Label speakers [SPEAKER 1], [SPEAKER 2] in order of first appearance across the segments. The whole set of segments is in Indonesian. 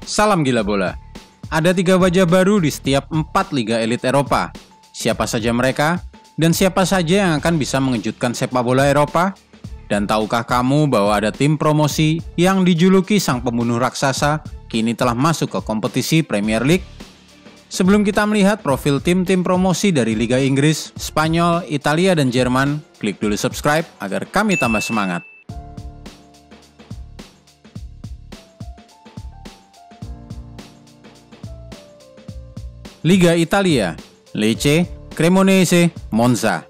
[SPEAKER 1] Salam gila bola. Ada 3 wajah baru di setiap 4 liga elit Eropa. Siapa saja mereka? Dan siapa saja yang akan bisa mengejutkan sepak bola Eropa? Dan tahukah kamu bahwa ada tim promosi yang dijuluki sang pembunuh raksasa kini telah masuk ke kompetisi Premier League? Sebelum kita melihat profil tim-tim promosi dari Liga Inggris, Spanyol, Italia, dan Jerman, klik dulu subscribe agar kami tambah semangat. Liga Italia, Lecce, Cremonese, Monza.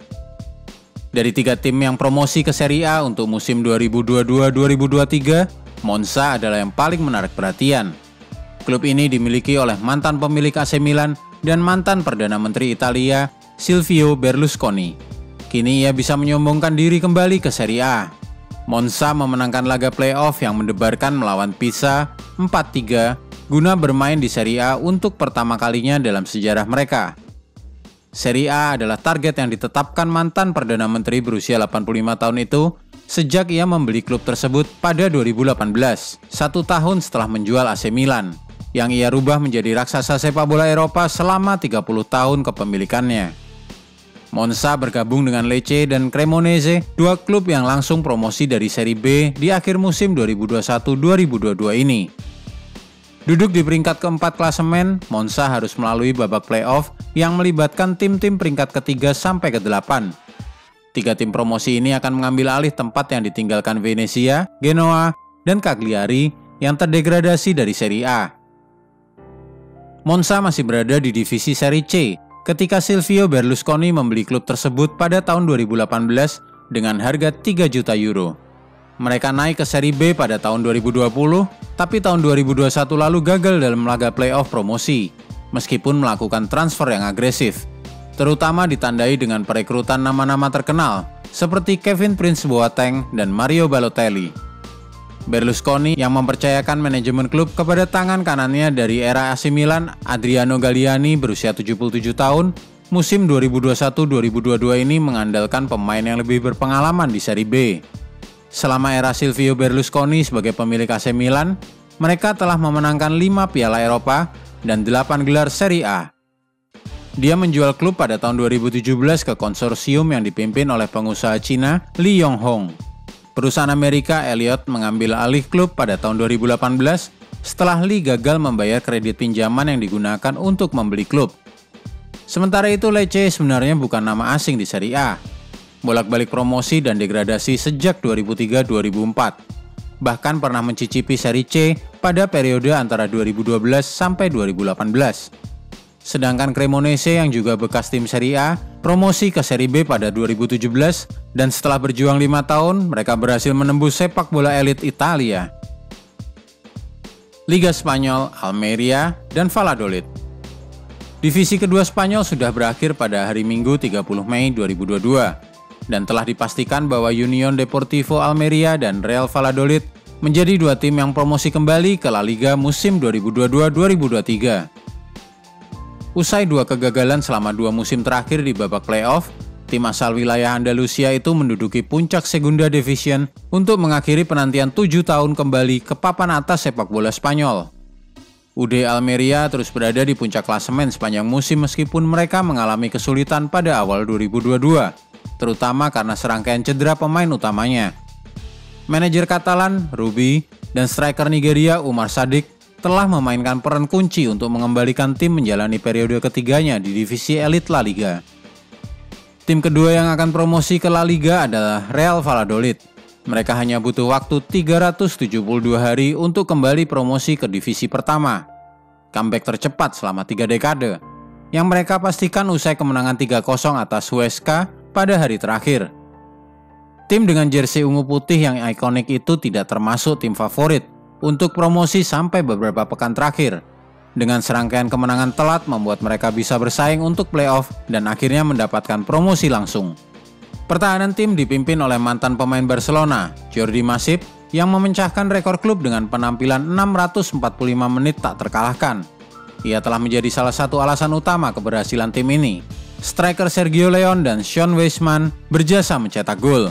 [SPEAKER 1] Dari 3 tim yang promosi ke Serie A untuk musim 2022-2023, Monza adalah yang paling menarik perhatian. Klub ini dimiliki oleh mantan pemilik AC Milan dan mantan Perdana Menteri Italia, Silvio Berlusconi. Kini ia bisa menyombongkan diri kembali ke Serie A. Monza memenangkan laga playoff yang mendebarkan melawan Pisa 4-3 guna bermain di Serie A untuk pertama kalinya dalam sejarah mereka. Serie A adalah target yang ditetapkan mantan Perdana Menteri berusia 85 tahun itu sejak ia membeli klub tersebut pada 2018, 1 tahun setelah menjual AC Milan, yang ia rubah menjadi raksasa sepak bola Eropa selama 30 tahun kepemilikannya. Monza bergabung dengan Lecce dan Cremonese, 2 klub yang langsung promosi dari Serie B di akhir musim 2021-2022 ini. Duduk di peringkat keempat klasemen, Monza harus melalui babak playoff yang melibatkan tim-tim peringkat ketiga sampai ke-8. 3 tim promosi ini akan mengambil alih tempat yang ditinggalkan Venezia, Genoa, dan Cagliari yang terdegradasi dari Serie A. Monza masih berada di divisi Serie C ketika Silvio Berlusconi membeli klub tersebut pada tahun 2018 dengan harga 3 juta euro. Mereka naik ke Serie B pada tahun 2020, tapi tahun 2021 lalu gagal dalam laga playoff promosi, meskipun melakukan transfer yang agresif, terutama ditandai dengan perekrutan nama-nama terkenal, seperti Kevin Prince Boateng dan Mario Balotelli. Berlusconi yang mempercayakan manajemen klub kepada tangan kanannya dari era AC Milan, Adriano Galliani berusia 77 tahun, musim 2021-2022 ini mengandalkan pemain yang lebih berpengalaman di Serie B. Selama era Silvio Berlusconi sebagai pemilik AC Milan, mereka telah memenangkan 5 Piala Eropa dan 8 gelar Serie A. Dia menjual klub pada tahun 2017 ke konsorsium yang dipimpin oleh pengusaha Cina Li Yonghong. Perusahaan Amerika Elliott mengambil alih klub pada tahun 2018 setelah Li gagal membayar kredit pinjaman yang digunakan untuk membeli klub. Sementara itu Lecce sebenarnya bukan nama asing di Serie A. Bolak-balik promosi dan degradasi sejak 2003-2004. Bahkan pernah mencicipi Serie C pada periode antara 2012 sampai 2018. Sedangkan Cremonese yang juga bekas tim Serie A, promosi ke Serie B pada 2017 dan setelah berjuang 5 tahun, mereka berhasil menembus sepak bola elit Italia. Liga Spanyol, Almeria, dan Valladolid. Divisi kedua Spanyol sudah berakhir pada hari Minggu 30 Mei 2022. Dan telah dipastikan bahwa Union Deportivo Almeria dan Real Valladolid menjadi 2 tim yang promosi kembali ke La Liga musim 2022-2023. Usai 2 kegagalan selama 2 musim terakhir di babak playoff, tim asal wilayah Andalusia itu menduduki puncak Segunda Division untuk mengakhiri penantian 7 tahun kembali ke papan atas sepak bola Spanyol. UD Almeria terus berada di puncak klasemen sepanjang musim meskipun mereka mengalami kesulitan pada awal 2022. Terutama karena serangkaian cedera pemain utamanya. Manajer Katalan, Rubi, dan striker Nigeria, Umar Sadik, telah memainkan peran kunci untuk mengembalikan tim menjalani periode ketiganya di divisi elit La Liga. Tim kedua yang akan promosi ke La Liga adalah Real Valladolid. Mereka hanya butuh waktu 372 hari untuk kembali promosi ke divisi pertama. Comeback tercepat selama 3 dekade, yang mereka pastikan usai kemenangan 3-0 atas Huesca pada hari terakhir. Tim dengan jersey ungu putih yang ikonik itu tidak termasuk tim favorit untuk promosi sampai beberapa pekan terakhir. Dengan serangkaian kemenangan telat membuat mereka bisa bersaing untuk playoff dan akhirnya mendapatkan promosi langsung. Pertahanan tim dipimpin oleh mantan pemain Barcelona, Jordi Masip, yang memecahkan rekor klub dengan penampilan 645 menit tak terkalahkan. Ia telah menjadi salah satu alasan utama keberhasilan tim ini. Striker Sergio Leon dan Sean Weissman berjasa mencetak gol.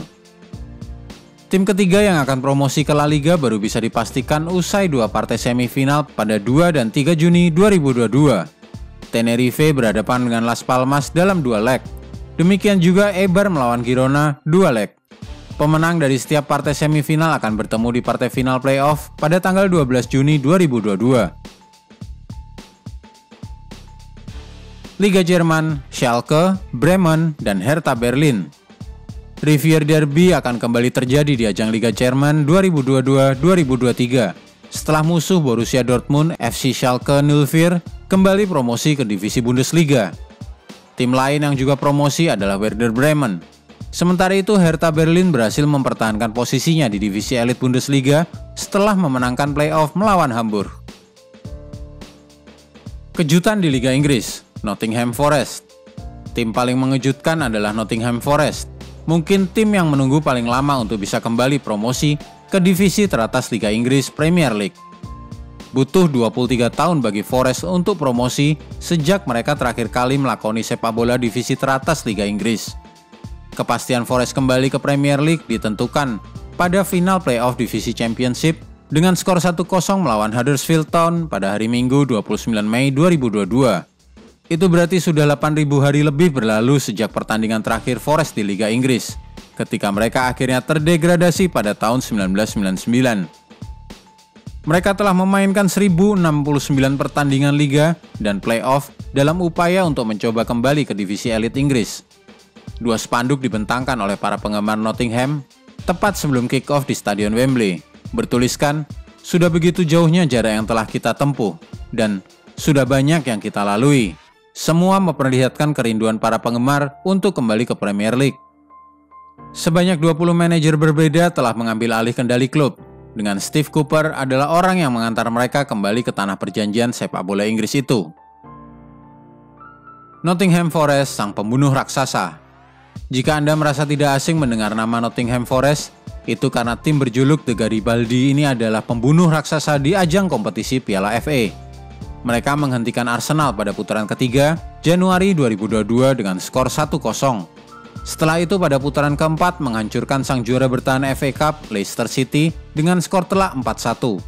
[SPEAKER 1] Tim ketiga yang akan promosi ke La Liga baru bisa dipastikan usai 2 partai semifinal pada 2 dan 3 Juni 2022. Tenerife berhadapan dengan Las Palmas dalam 2 leg. Demikian juga Eibar melawan Girona 2 leg. Pemenang dari setiap partai semifinal akan bertemu di partai final playoff pada tanggal 12 Juni 2022. Liga Jerman, Schalke, Bremen, dan Hertha Berlin. Revier Derby akan kembali terjadi di ajang Liga Jerman 2022-2023 setelah musuh Borussia Dortmund FC Schalke 04 kembali promosi ke divisi Bundesliga. Tim lain yang juga promosi adalah Werder Bremen. Sementara itu Hertha Berlin berhasil mempertahankan posisinya di divisi elit Bundesliga setelah memenangkan playoff melawan Hamburg. Kejutan di Liga Inggris, Nottingham Forest. Tim paling mengejutkan adalah Nottingham Forest. Mungkin tim yang menunggu paling lama untuk bisa kembali promosi ke divisi teratas Liga Inggris Premier League. Butuh 23 tahun bagi Forest untuk promosi sejak mereka terakhir kali melakoni sepak bola divisi teratas Liga Inggris. Kepastian Forest kembali ke Premier League ditentukan pada final playoff divisi Championship dengan skor 1-0 melawan Huddersfield Town pada hari Minggu 29 Mei 2022. Itu berarti sudah 8.000 hari lebih berlalu sejak pertandingan terakhir Forest di Liga Inggris, ketika mereka akhirnya terdegradasi pada tahun 1999. Mereka telah memainkan 1.069 pertandingan Liga dan playoff dalam upaya untuk mencoba kembali ke divisi elit Inggris. 2 spanduk dibentangkan oleh para penggemar Nottingham tepat sebelum kick-off di Stadion Wembley, bertuliskan, "Sudah begitu jauhnya jarak yang telah kita tempuh, dan sudah banyak yang kita lalui." Semua memperlihatkan kerinduan para penggemar untuk kembali ke Premier League. Sebanyak 20 manajer berbeda telah mengambil alih kendali klub, dengan Steve Cooper adalah orang yang mengantar mereka kembali ke tanah perjanjian sepak bola Inggris itu. Nottingham Forest, sang pembunuh raksasa. Jika Anda merasa tidak asing mendengar nama Nottingham Forest, itu karena tim berjuluk The Garibaldi ini adalah pembunuh raksasa di ajang kompetisi Piala FA. Mereka menghentikan Arsenal pada putaran ketiga, Januari 2022 dengan skor 1-0. Setelah itu pada putaran keempat menghancurkan sang juara bertahan FA Cup, Leicester City, dengan skor telak 4-1.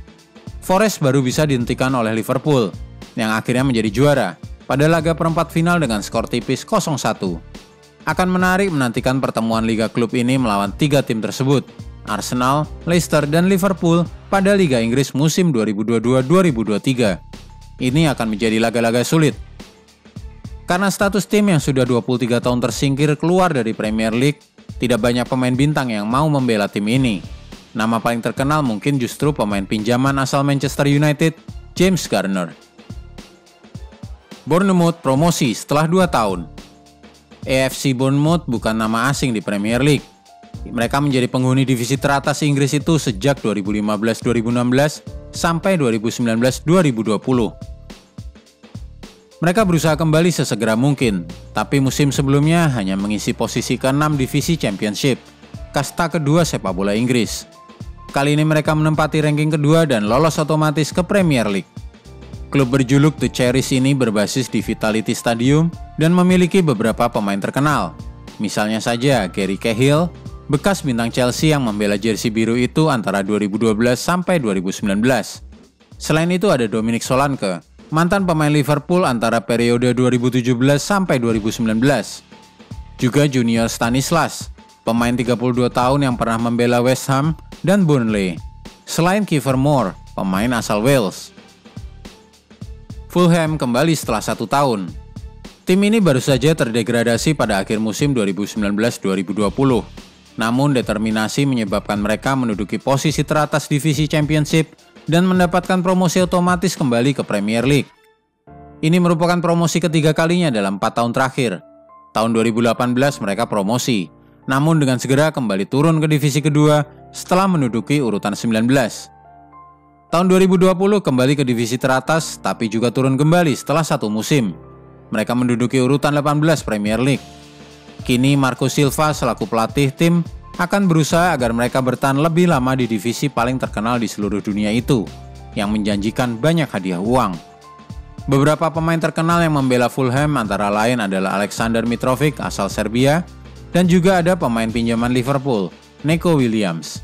[SPEAKER 1] Forest baru bisa dihentikan oleh Liverpool, yang akhirnya menjadi juara, pada laga perempat final dengan skor tipis 0-1. Akan menarik menantikan pertemuan Liga Klub ini melawan 3 tim tersebut, Arsenal, Leicester, dan Liverpool, pada Liga Inggris musim 2022-2023. Ini akan menjadi laga-laga sulit. Karena status tim yang sudah 23 tahun tersingkir keluar dari Premier League, tidak banyak pemain bintang yang mau membela tim ini. Nama paling terkenal mungkin justru pemain pinjaman asal Manchester United, James Garner. Bournemouth promosi setelah 2 tahun. AFC Bournemouth bukan nama asing di Premier League. Mereka menjadi penghuni divisi teratas Inggris itu sejak 2015-2016 sampai 2019-2020. Mereka berusaha kembali sesegera mungkin, tapi musim sebelumnya hanya mengisi posisi ke-6 divisi Championship, kasta kedua sepak bola Inggris. Kali ini mereka menempati ranking kedua dan lolos otomatis ke Premier League. Klub berjuluk The Cherries ini berbasis di Vitality Stadium dan memiliki beberapa pemain terkenal. Misalnya saja Gary Cahill, bekas bintang Chelsea yang membela jersey biru itu antara 2012 sampai 2019. Selain itu ada Dominic Solanke, mantan pemain Liverpool antara periode 2017 sampai 2019. Juga Junior Stanislas, pemain 32 tahun yang pernah membela West Ham dan Burnley. Selain Kiefer Moore, pemain asal Wales. Fulham kembali setelah 1 tahun. Tim ini baru saja terdegradasi pada akhir musim 2019-2020. Namun determinasi menyebabkan mereka menduduki posisi teratas divisi Championship dan mendapatkan promosi otomatis kembali ke Premier League. Ini merupakan promosi ketiga kalinya dalam 4 tahun terakhir. Tahun 2018 mereka promosi, namun dengan segera kembali turun ke divisi kedua setelah menduduki urutan 19. Tahun 2020 kembali ke divisi teratas tapi juga turun kembali setelah 1 musim. Mereka menduduki urutan 18 Premier League. Kini Marco Silva selaku pelatih tim akan berusaha agar mereka bertahan lebih lama di divisi paling terkenal di seluruh dunia itu, yang menjanjikan banyak hadiah uang. Beberapa pemain terkenal yang membela Fulham antara lain adalah Alexander Mitrovic asal Serbia, dan juga ada pemain pinjaman Liverpool, Neco Williams.